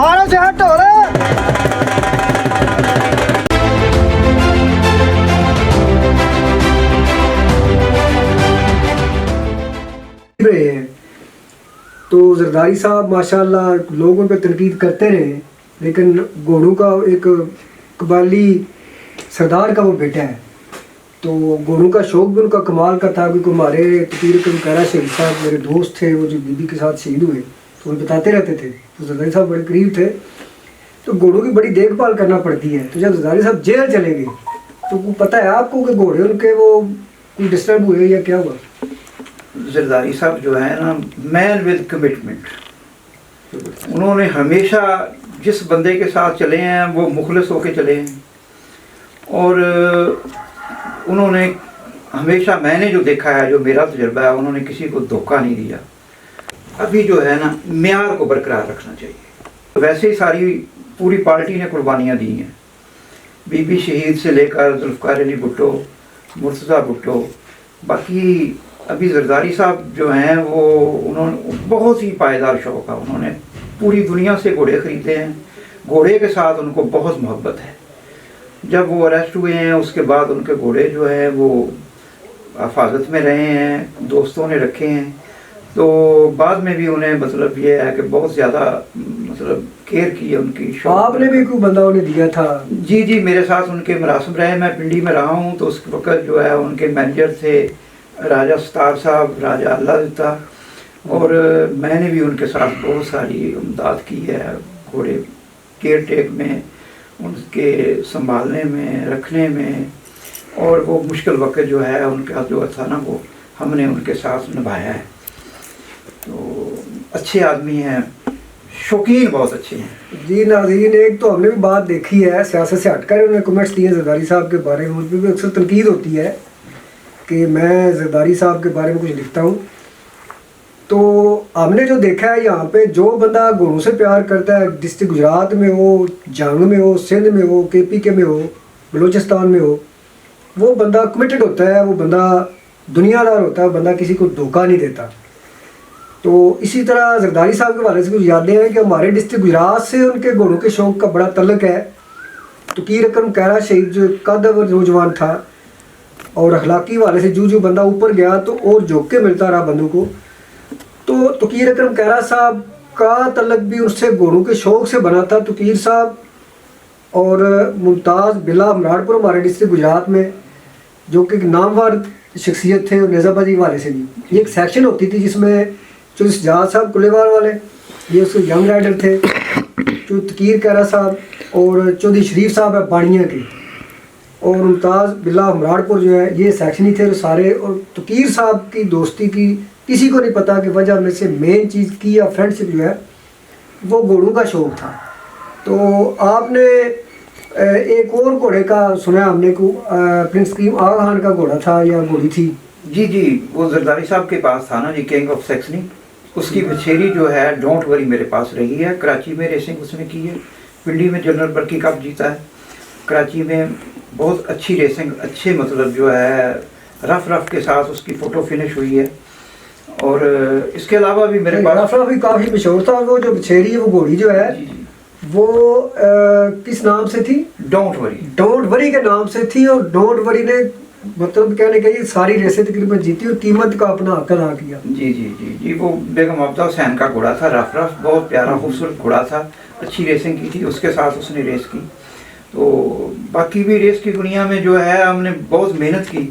मारो से हट हो रहा तो जरदारी साहब माशाल्लाह लोग उन पर तनकीद करते रहे, लेकिन घोड़ों का एक कबाली सरदार का वो बेटा है, तो घोड़ों का शौक भी उनका कमाल का था। क्योंकि हमारे तकीर कहरा शहीद साहब मेरे दोस्त थे, वो जो बीबी के साथ शहीद हुए, तो वो बताते रहते थे, तो जरदारी साहब बड़े करीब थे। तो घोड़ों की बड़ी देखभाल करना पड़ती है। तो जब जरदारी साहब जेल चले गए, तो पता है आपको कि घोड़े उनके वो कोई डिस्टर्ब हुए या क्या हुआ? जरदारी साहब जो है ना, मैन विद कमिटमेंट, उन्होंने हमेशा जिस बंदे के साथ चले हैं वो मुखलिस होके चले हैं। और उन्होंने हमेशा, मैंने जो देखा है, जो मेरा तजुर्बा है, उन्होंने किसी को धोखा नहीं दिया। अभी जो है ना, म्यार को बरकरार रखना चाहिए। वैसे ही सारी पूरी पार्टी ने कुर्बानियाँ दी हैं, बीबी शहीद से लेकर जुल्फ़िकार अली भुट्टो, मुर्तज़ा भुट्टो। बाकी अभी जरदारी साहब जो हैं वो, उन्होंने बहुत ही पायदार शौक़ है, उन्होंने पूरी दुनिया से घोड़े ख़रीदे हैं, घोड़े के साथ उनको बहुत मोहब्बत है। जब वो अरेस्ट हुए हैं उसके बाद उनके घोड़े जो हैं वो हिफाजत में रहे हैं, दोस्तों ने रखे हैं। तो बाद में भी उन्हें मतलब ये है कि बहुत ज़्यादा मतलब केयर की है उनकी। आपने भी कोई बंदा उन्हें दिया था? जी जी, मेरे साथ उनके मरासम रहे, मैं पिंडी में रहा हूँ। तो उस वक्त जो है उनके मैनेजर थे राजा सतार साहब, राजा अल्लाह देता, और मैंने भी उनके साथ बहुत सारी इमदाद की है, घोड़े केयर टेक में, उनके संभालने में, रखने में। और वो मुश्किल वक्त जो है उनका जो था ना, वो हमने उनके साथ निभाया है। तो अच्छे आदमी हैं, शौकीन बहुत अच्छे हैं। जी नाज़रीन, एक तो हमने भी बात देखी है, सियासत से हटकर उन्होंने कमेंट्स दिए जरदारी साहब के बारे में। मुझ पर भी अक्सर तनकीद होती है कि मैं जरदारी साहब के बारे में कुछ लिखता हूँ। तो हमने जो देखा है यहाँ पे, जो बंदा घोड़ों से प्यार करता है, डिस्ट्रिक्ट गुजरात में हो, जंग में हो, सिंध में हो, KPK में हो, बलूचिस्तान में हो, वो बंदा कमिटेड होता है, वो बंदा दुनियादार होता है, बंदा किसी को धोखा नहीं देता। तो इसी तरह जरदारी साहब के हवाले से कुछ यादें हैं कि हमारे डिस्ट्रिक्ट गुजरात से उनके घोड़ों के शौक़ का बड़ा तल्लुक़ है। तकीर कहरा शहीद जो कदवर नौजवान था, और अखलाकी वाले से जू बंदा ऊपर गया तो और झोंक के मिलता रहा बंदों को। तो तकीर कहरा साहब का तल्लुक़ भी उससे घोड़ों के शौक़ से बना था। तकीर साहब और मुमताज़ बिला हमराड़पुर हमारे डिस्ट्रिक्ट गुजरात में, जो कि एक नामवर शख्सियत थे, और निज़ाबादी वाले से भी ये एक सेक्शन होती थी जिसमें चौधरी सजाद साहब कुलेवार वाले, ये उसके यंग राइडर थे, जो तकीर कहरा साहब और चौधरी शरीफ साहब है बाड़ियाँ के, और मुमताज़ बिल्ला हमराड़पुर जो है, ये सेक्शन ही थे तो सारे। और तकीर साहब की दोस्ती की किसी को नहीं पता कि वजह में से मेन चीज़ की या फ्रेंडशिप जो है वो घोड़ों का शौक़ था। तो आपने एक और घोड़े का सुना हमने को, प्रिंस करीम आगा खान का घोड़ा था या घोड़ी थी? जी जी, वो जरदारी साहब के पास था ना जी, किंग ऑफ सेक्सनी। उसकी बछेरी जो है डोंट वरी मेरे पास रही है। कराची में रेसिंग उसने की है, पिंडी में जनरल बर्की कप जीता है, कराची में बहुत अच्छी रेसिंग, अच्छे मतलब जो है रफ के साथ उसकी फ़ोटो फिनिश हुई है। और इसके अलावा भी मेरे पास रफ भी काफ़ी मशहूर था। वो जो बछेरी है, वो घोड़ी जो है वो किस नाम से थी? डोंट वरी, डोंट वरी के नाम से थी। और डोंट वरी ने मतलब कहने का ये सारी रेसें तकरीबन जीती और कीमत का अपना हक अदा किया। जी जी जी जी, वो बेगम अब्दा हुसैन का घोड़ा था, रफ बहुत प्यारा खूबसूरत घोड़ा था, अच्छी रेसिंग की थी, उसके साथ उसने रेस की। तो बाकी भी रेस की दुनिया में जो है हमने बहुत मेहनत की।